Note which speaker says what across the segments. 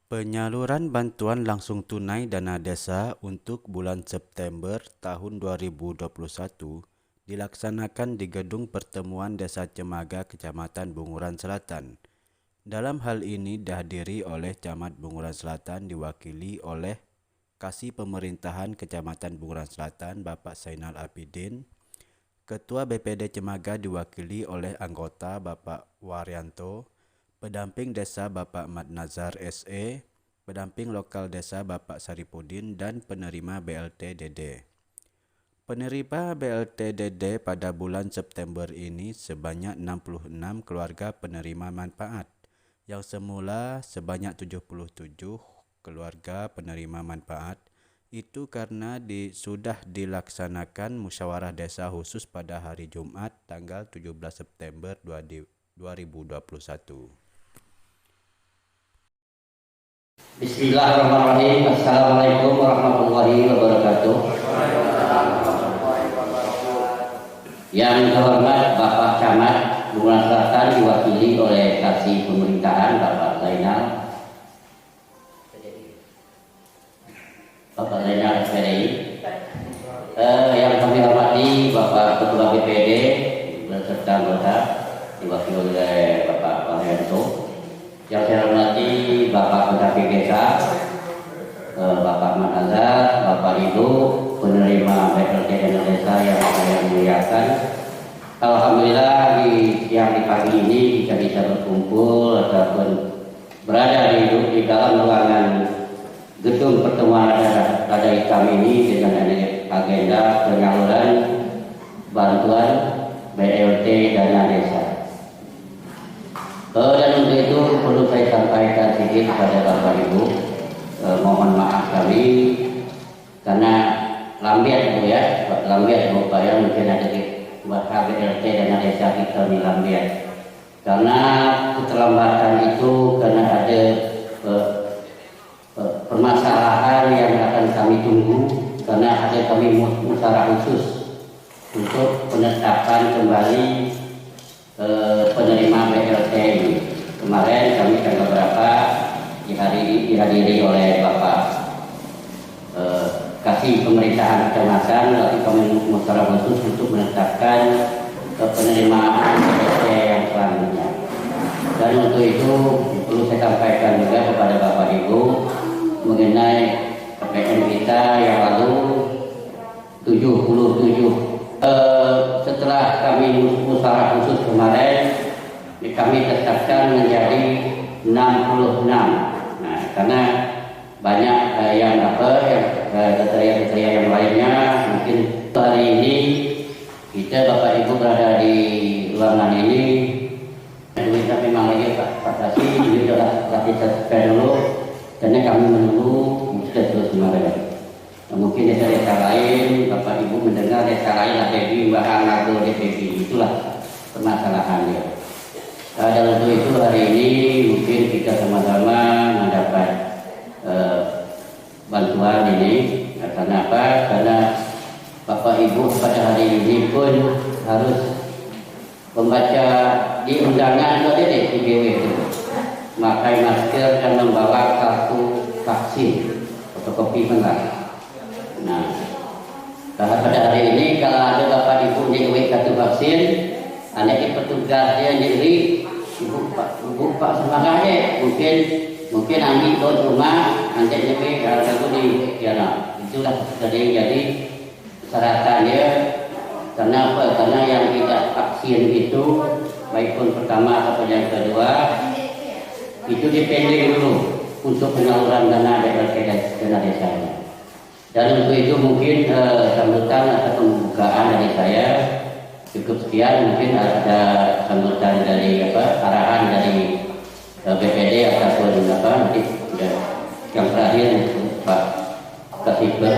Speaker 1: Penyaluran bantuan langsung tunai dana desa untuk bulan September tahun 2021 dilaksanakan di Gedung Pertemuan Desa Cemaga, Kecamatan Bunguran Selatan. Dalam hal ini dihadiri oleh Camat Bunguran Selatan diwakili oleh Kasih Pemerintahan Kecamatan Bunguran Selatan Bapak Zainal Abidin. Ketua BPD Cemaga diwakili oleh anggota Bapak Waryanto, pendamping desa Bapak Mat Nazar SE, pendamping lokal desa Bapak Saripudin, dan penerima BLT DD. Penerima BLT DD pada bulan September ini sebanyak 66 keluarga penerima manfaat, yang semula sebanyak 77 keluarga penerima manfaat. Itu karena sudah dilaksanakan musyawarah desa khusus pada hari Jumat tanggal 17 September 2021.
Speaker 2: Bismillahirrahmanirrahim. Assalamualaikum warahmatullahi wabarakatuh. Yang terhormat Bapak Camat Bunguran Selatan diwakili oleh Kasih Pemerintahan Bapak Zainal SPDI. Yang kami hormati Bapak Ketua BPD beserta anggota diwakili oleh Bapak Waryanto. Yang saya hormati Bapak Pendamping Desa, Bapak Mat Nazar, Bapak Ibu penerima BLT dana desa yang saya muliakan. Alhamdulillah di pagi ini kita bisa berkumpul ataupun berada di dalam ruangan gedung pertemuan Rada Hitam ini dengan agenda penyaluran bantuan BLT dana desa. Dan untuk itu perlu saya sampaikan sedikit kepada Bapak Ibu, mohon maaf kami karena lambiat Bu ya, lambiat upaya mungkin ada buat BLT dana desa kita di lambiat. Karena keterlambatan itu karena ada permasalahan yang akan kami tunggu, karena ada kami musyawarah khusus untuk penetapan kembali penerima BLT ini. Kemarin kami kan beberapa dihadiri oleh Bapak Kasih Pemerintahan Kecamatan, tapi kami musyawarah khusus untuk menetapkan penerimaan BLT yang selanjutnya. Dan untuk itu perlu saya sampaikan juga kepada Bapak Ibu mengenai PPN kita yang lalu 77. Setelah kami musyawarah khusus kemarin, kami tetapkan menjadi 66. Nah, karena banyak yang kriteria yang lainnya, mungkin hari ini kita Bapak Ibu berada di ruangan ini. Duitnya memang lagi Pak Kasih, ini sudah selesai dulu, karena kami menunggu sudah terus kemarin. Nah, mungkin desa-desa lain, Bapak Ibu mendengar desa lain ada di bahan lagu DPP, itulah permasalahannya. Dan untuk itu hari ini mungkin kita sama-sama mendapat bantuan ini. Nah, karena apa? Karena Bapak Ibu pada hari ini pun harus membaca di undangan di IBW itu, memakai masker dan membawa kartu vaksin, fotokopi benar. Nah, pada hari ini kalau ada Bapak Ibu nyewek kartu vaksin, ada petugas yang nyeri, ibu Pak semangatnya, mungkin ambil ke rumah, nanti nyewek kalau di jalan. Itulah jadi syaratannya. Karena apa? Karena yang tidak vaksin itu, baik pun pertama atau yang kedua, itu dipending dulu untuk penyaluran dana dana desanya. Dan untuk itu mungkin sambutan atau pembukaan dari saya cukup sekian. Mungkin ada sambutan dari arahan dari BPD ataupun nanti yang terakhir Pak Kasih Pak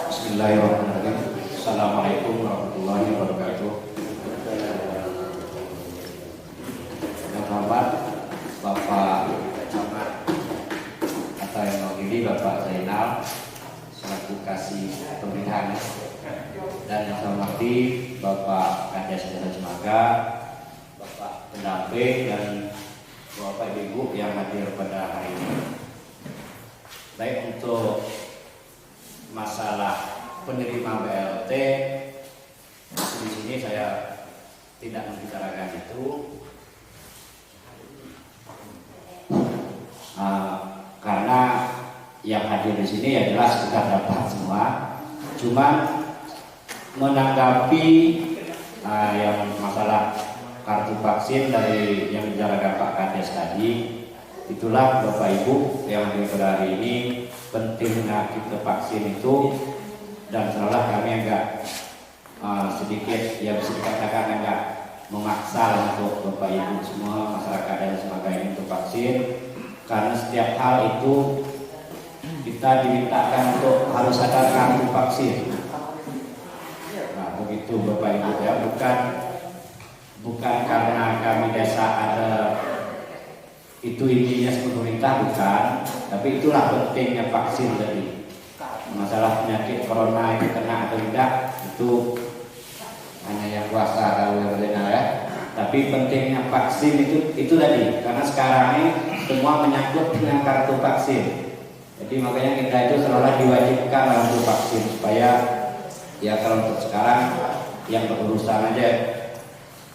Speaker 3: Bismillahirrahmanirrahim. Assalamualaikum warahmatullahi wabarakatuh. Yang hormat Bapak Camat atau yang mewakili Bapak Zainal selaku Kasih Pemerintahan dan yang saya hormati Bapak Kades Desa Cimaga, Bapak pendamping dan Bapak Ibu yang hadir pada hari ini. Baik, untuk masalah penerima BLT di sini saya tidak membicarakan itu. Karena yang hadir di sini ya jelas kita dapat semua. Cuma menanggapi yang masalah kartu vaksin dari yang dibicarakan Pak Kades tadi, itulah Bapak Ibu yang hadir pada hari ini, pentingnya kita vaksin itu, dan seolah kami agak sedikit ya bisa dikatakan agak memaksa untuk Bapak Ibu semua masyarakat dan sebagainya untuk vaksin, karena setiap hal itu kita dimintakan untuk harus ada kartu vaksin. Nah begitu Bapak Ibu ya, bukan karena kami desa ada itu intinya pemerintah, bukan, tapi itulah pentingnya vaksin tadi. Masalah penyakit corona itu kena atau tidak itu hanya yang kuasa tahu ya. Tapi pentingnya vaksin itu tadi, karena sekarang ini semua menyangkut dengan kartu vaksin. Jadi makanya kita itu selalu diwajibkan untuk vaksin supaya ya kalau untuk sekarang yang berurusan aja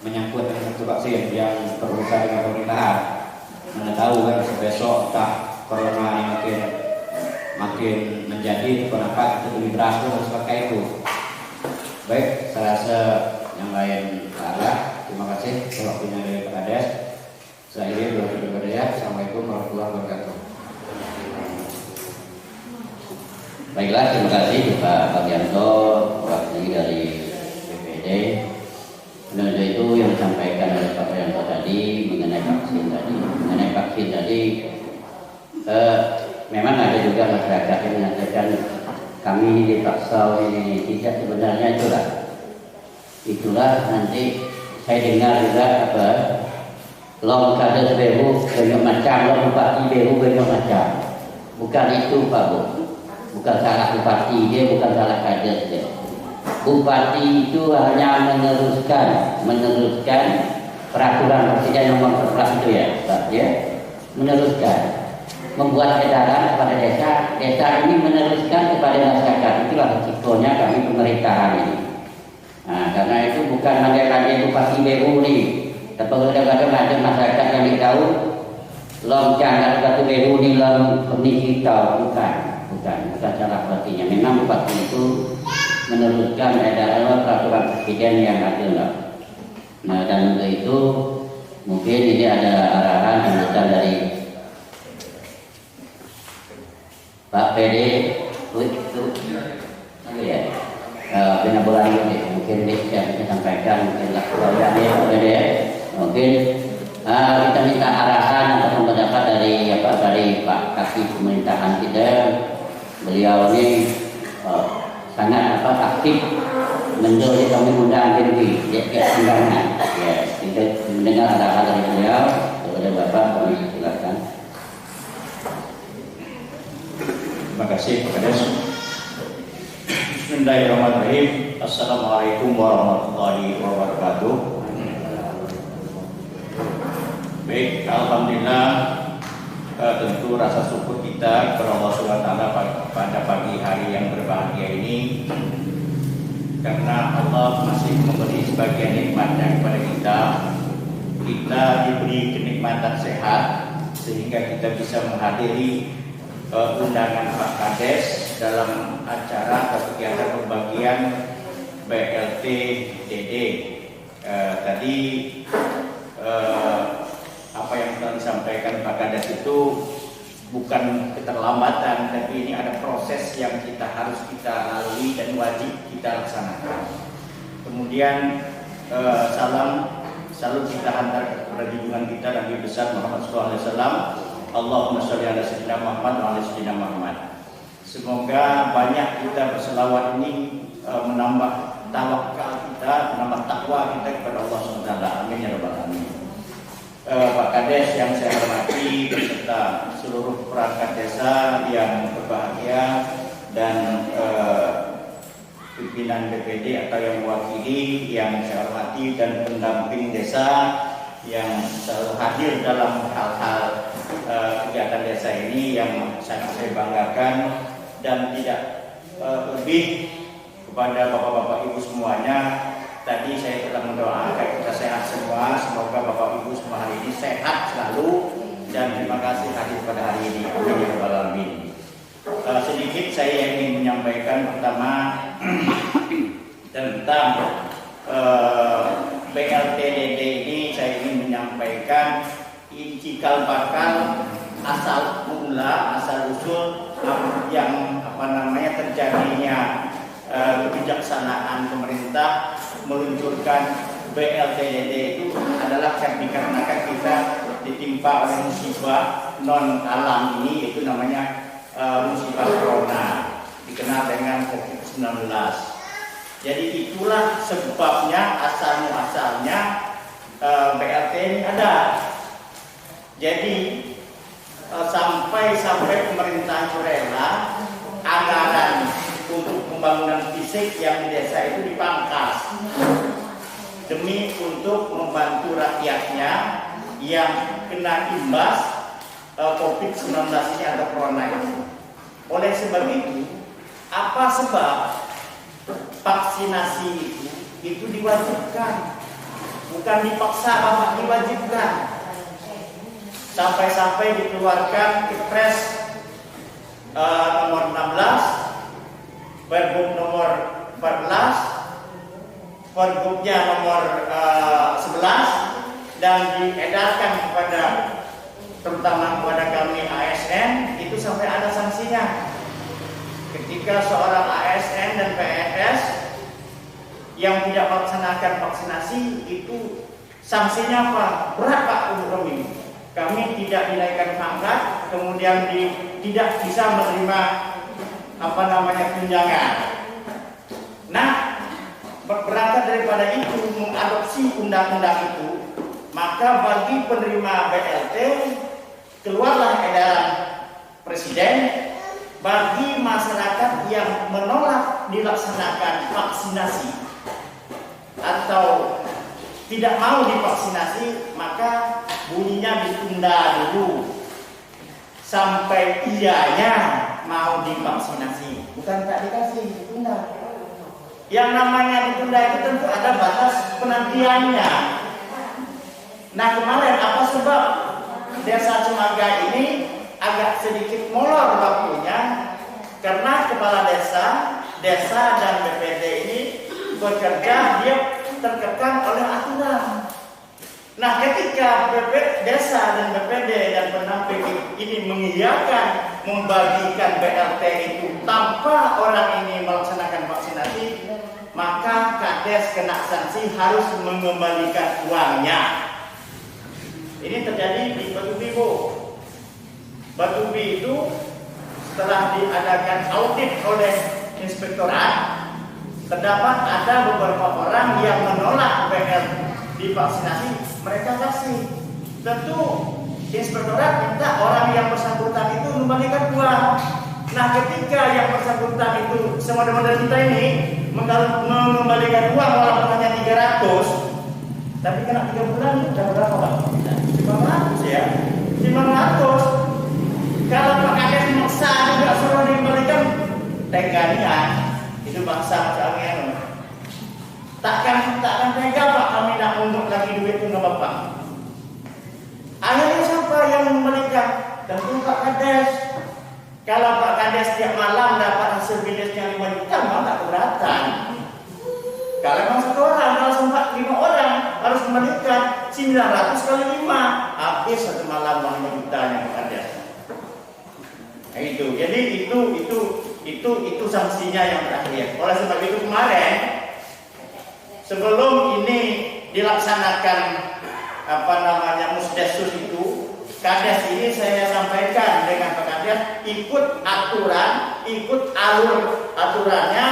Speaker 3: menyangkut dengan kartu vaksin, yang berurusan dengan pemerintahan. Mana tahu kan besok entah corona ini makin menjadi kenapa itu lebih beras harus pakai itu. Baik, saya rasa yang lain ada. Terima kasih waktunya dari Pak Kades. Saya ini berdoa ya. Assalamualaikum warahmatullahi wabarakatuh.
Speaker 2: Baiklah, terima kasih Pak Bagianto, wakil dari BPD. Untuk itu yang disampaikan oleh Pak Bagianto tadi mengenai vaksin tadi, memang ada juga masyarakat yang mengatakan kami ini dipaksa, ini tidak, sebenarnya itulah nanti saya dengar juga long kades beru banyak macam, long bupati beru banyak macam. Bukan itu Pak Bu, bukan salah bupati dia, bukan salah kades dia. Bupati itu hanya meneruskan peraturan presiden nomor 11 itu ya Pak, ya, meneruskan, membuat edaran kepada desa ini meneruskan kepada masyarakat. Itulah resikonya kami pemerintahan ini. Nah, karena itu bukan mandai bupati BU nih, tapi kadang-kadang ada masyarakat yang tahu loncang bupati BU nih lom komisi tahu, bukan salah bupatinya. Memang bupati itu meneruskan edaran peraturan presiden yang ada. Nah, dan untuk itu mungkin ini ada arahan lanjutan dari Pak PD itu ya, benar bulan ini mungkin bisa sampaikan, mungkin tak mungkin kita minta arahan atau pendapat dari Pak Kasih pemerintahan kita. Beliau ini sangat aktif menjadi kami undang diri undangan ya, kita mendengar arahan dari beliau. Kepada Bapak kami silakan.
Speaker 3: Terima kasih Pak Kades. Bismillahirrahmanirrahim. Assalamualaikum warahmatullahi wabarakatuh. Baik, alhamdulillah, tentu rasa syukur kita kepada Allah SWT pada pagi hari yang berbahagia ini, karena Allah masih memberi sebagian nikmatnya kepada kita. Kita diberi kenikmatan sehat sehingga kita bisa menghadiri undangan Pak Kades dalam acara atau kegiatan pembagian BLT DD. Tadi apa yang telah disampaikan Pak Kades itu bukan keterlambatan, tapi ini ada proses yang harus kita lalui dan wajib kita laksanakan. Kemudian salam kita hantar kepada junjungan kita Nabi besar Muhammad SAW. Allahumma sholli ala sayyidina Muhammad wa ala sayyidina Muhammad. Semoga banyak kita berselawat ini menambah tawakal kita, menambah takwa kita kepada Allah SWT. Amin ya rabbal alamin. Pak Kades yang saya hormati beserta seluruh perangkat desa yang berbahagia dan
Speaker 4: pimpinan BPD atau yang mewakili yang saya hormati dan pendamping desa yang selalu hadir dalam hal-hal kegiatan desa ini yang sangat saya banggakan, dan tidak lebih kepada bapak-bapak ibu semuanya. Tadi saya telah mendoakan kita sehat semua, semoga bapak ibu semua hari ini sehat selalu, dan terima kasih hadir pada hari ini. Amin ya rabbal alamin. Sedikit saya ingin menyampaikan pertama tentang BLTDD ini. Saya ingin menyampaikan ini cikal bakal asal mula, asal usul yang terjadinya kebijaksanaan pemerintah meluncurkan BLTDD itu adalah dikarenakan kita ditimpa oleh musibah non alam ini, yaitu namanya musibah corona, dikenal dengan COVID-19. Jadi itulah sebabnya, asal muasalnya BLT ini ada. Jadi sampai pemerintah itu rela anggaran untuk pembangunan fisik yang di desa itu dipangkas demi untuk membantu rakyatnya yang kena imbas COVID-19 ini atau corona ini. Oleh sebab itu, apa sebab vaksinasi itu diwajibkan? Bukan dipaksa, Bapak, diwajibkan. Sampai-sampai dikeluarkan Kepres nomor 16, Pergub nomor 14, Pergubnya nomor 11, dan diedarkan kepada terutama kepada kami ASN, itu sampai ada sanksinya. Ketika seorang ASN dan PNS yang tidak melaksanakan vaksinasi, itu sanksinya apa? Berat, Pak, untuk kami. Kami tidak dinaikkan pangkat, kemudian tidak bisa menerima tunjangan. Nah, berangkat daripada itu, mengadopsi undang-undang itu, maka bagi penerima BLT keluarlah edaran Presiden bagi masyarakat yang menolak dilaksanakan vaksinasi atau tidak mau divaksinasi, maka bunyinya ditunda dulu sampai ianya mau divaksinasi. Bukan tak dikasih, ditunda. Yang namanya ditunda itu tentu ada batas penantiannya. Nah, kemarin apa sebab Desa Cemaga ini agak sedikit molor waktunya? Karena kepala desa dan BPD ini bekerja, dia terkekang oleh aturan. Nah, ketika desa dan BPD dan pendamping ini mengiyakan membagikan BLT itu tanpa orang ini melaksanakan vaksinasi, maka Kades kena sanksi, harus mengembalikan uangnya. Ini terjadi di Batubi, Bu. Batubi itu setelah diadakan audit oleh inspektorat, terdapat ada beberapa orang yang menolak BLT divaksinasi, mereka kasih. Tentu inspektorat minta orang yang bersangkutan itu mengembalikan uang. Nah, ketika yang bersangkutan itu semodel-model kita ini mengembalikan uang walaupun hanya 300, tapi kena 3 bulan, sudah berapa, Pak? 500 ya? 500. Kalau Pak Kades maksa juga suruh dikembalikan, teganian. Itu bangsa macam takkan tega, Pak, kami nak unjuk lagi duit untuk Bapak. Akhirnya siapa yang mengembalikan? Tentu Pak Kades. Kalau Pak Kades tiap malam dapat hasil bisnisnya 5 juta, maka keberatan. Kalau memang 1 orang, kalau sempat 5 orang harus kembalikan 900 kali 5, habis 1 malam 5 jutanya Pak Kades. Nah, itu. Jadi itu sanksinya yang terakhir. Oleh sebab itu kemarin, sebelum ini dilaksanakan Musdesus itu, Kades ini saya sampaikan dengan Pak Kades ikut aturan, ikut alur aturannya,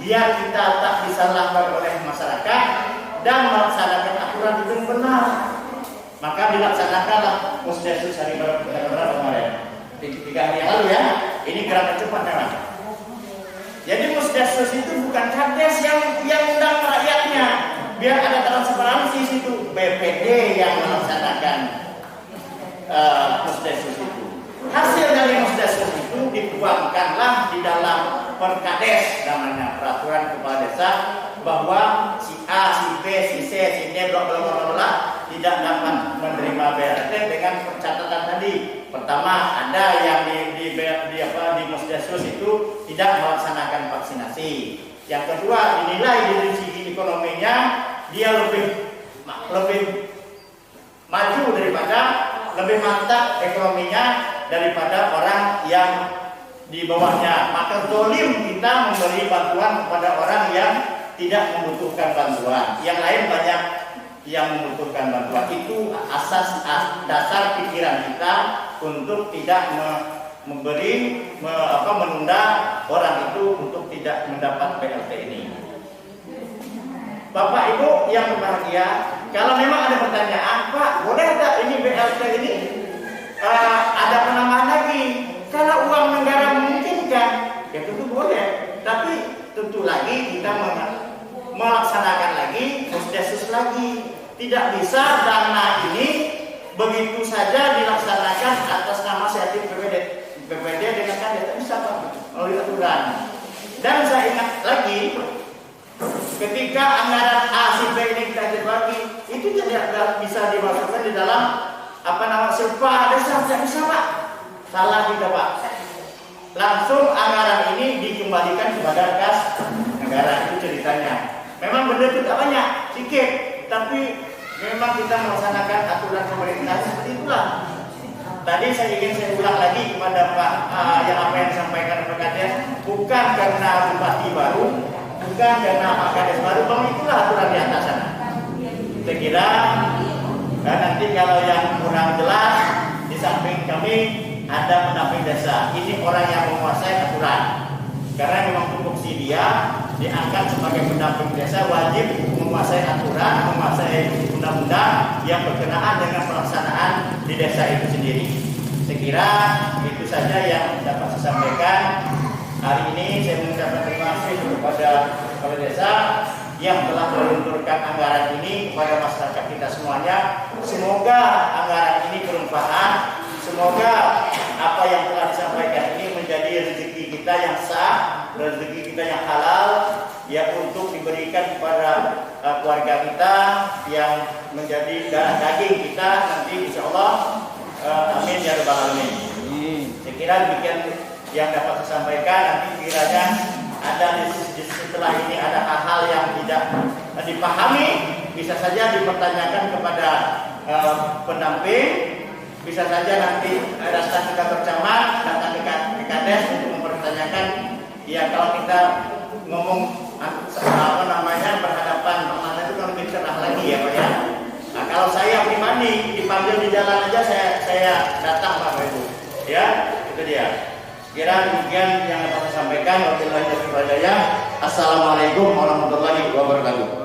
Speaker 4: biar kita tak disalahkan oleh masyarakat dan melaksanakan aturan itu benar. Maka dilaksanakanlah Musdesus hari berapa kemarin? 3 hari yang lalu ya. Ini gerakan cepat memang. Jadi Musdasus itu bukan kades yang undang rakyatnya, biar ada transparansi situ. BPD yang melaksanakan Musdasus itu. Hasil dari Musdasus itu dituangkanlah di dalam Perkades, namanya peraturan kepala desa, bahwa si A, si B, si C, si D, bla tidak dapat menerima BLT dengan percatatan tadi. Pertama, ada yang di Musdasus itu tidak melaksanakan vaksinasi. Yang kedua, dinilai dari segi ekonominya dia lebih maju daripada, lebih mantap ekonominya daripada orang yang di bawahnya. Maka zalim kita memberi bantuan kepada orang yang tidak membutuhkan bantuan. Yang lain banyak yang membutuhkan bantuan. Itu asas dasar pikiran kita untuk tidak menunda orang itu untuk tidak mendapat BLT ini. Bapak Ibu yang berbahagia, kalau memang ada pertanyaan, Pak, boleh tak ini BLT ini ada penambahan lagi? Kalau uang negara memungkinkan, ya tentu boleh. Tapi tentu lagi kita melaksanakan lagi Musdasus lagi. Tidak bisa dana ini begitu saja dilaksanakan atas nama inisiatif BPD dengan kades. Tidak bisa Pak, melalui aturan. Dan saya ingat lagi, ketika anggaran A, C, B ini kita bagi, itu tidak bisa dimasukkan di dalam silpa desa. Tidak bisa Pak. Salah juga Pak. Langsung anggaran ini dikembalikan kepada kas negara, itu ceritanya. Memang benda itu tak banyak, sedikit, tapi memang kita melaksanakan aturan pemerintah seperti itulah. Tadi saya ulang lagi kepada Pak yang apa yang disampaikan Pak Kades, bukan karena bupati baru, bukan karena Pak Kades baru, bahwa itulah aturan di atas sana. Saya kira nanti kalau yang kurang jelas, di samping kami ada pendamping desa. Ini orang yang menguasai aturan. Karena memang tupoksi dia diangkat sebagai pendamping desa, wajib menguasai aturan, menguasai undang-undang yang berkenaan dengan pelaksanaan di desa itu sendiri. Saya kira itu saja yang dapat saya sampaikan. Hari ini saya mengucapkan terima kasih kepada kepala desa yang telah melunturkan anggaran ini kepada masyarakat kita semuanya. Semoga anggaran ini bermanfaat. Semoga apa yang telah disampaikan ini menjadi rezeki kita yang sah, rezeki kita yang halal, ya untuk diberikan kepada keluarga kita yang menjadi darah daging kita nanti insya Allah. Amin ya rabbal alamin. Saya kira demikian yang dapat saya sampaikan. Nanti kiranya ada setelah ini ada hal-hal yang tidak dipahami, bisa saja dipertanyakan kepada pendamping. Bisa saja nanti datang ke kantor camat, datang ke kades untuk mempertanyakan. Ya kalau kita ngomong berhadapan mana itu kan lebih cerah lagi ya Pak ya. Nah kalau saya pribadi dipanggil di jalan aja saya datang Pak Ibu. Ya itu dia. Kira demikian yang dapat saya sampaikan. Wabillahi taufiq wal hidayah. Assalamualaikum warahmatullahi wabarakatuh.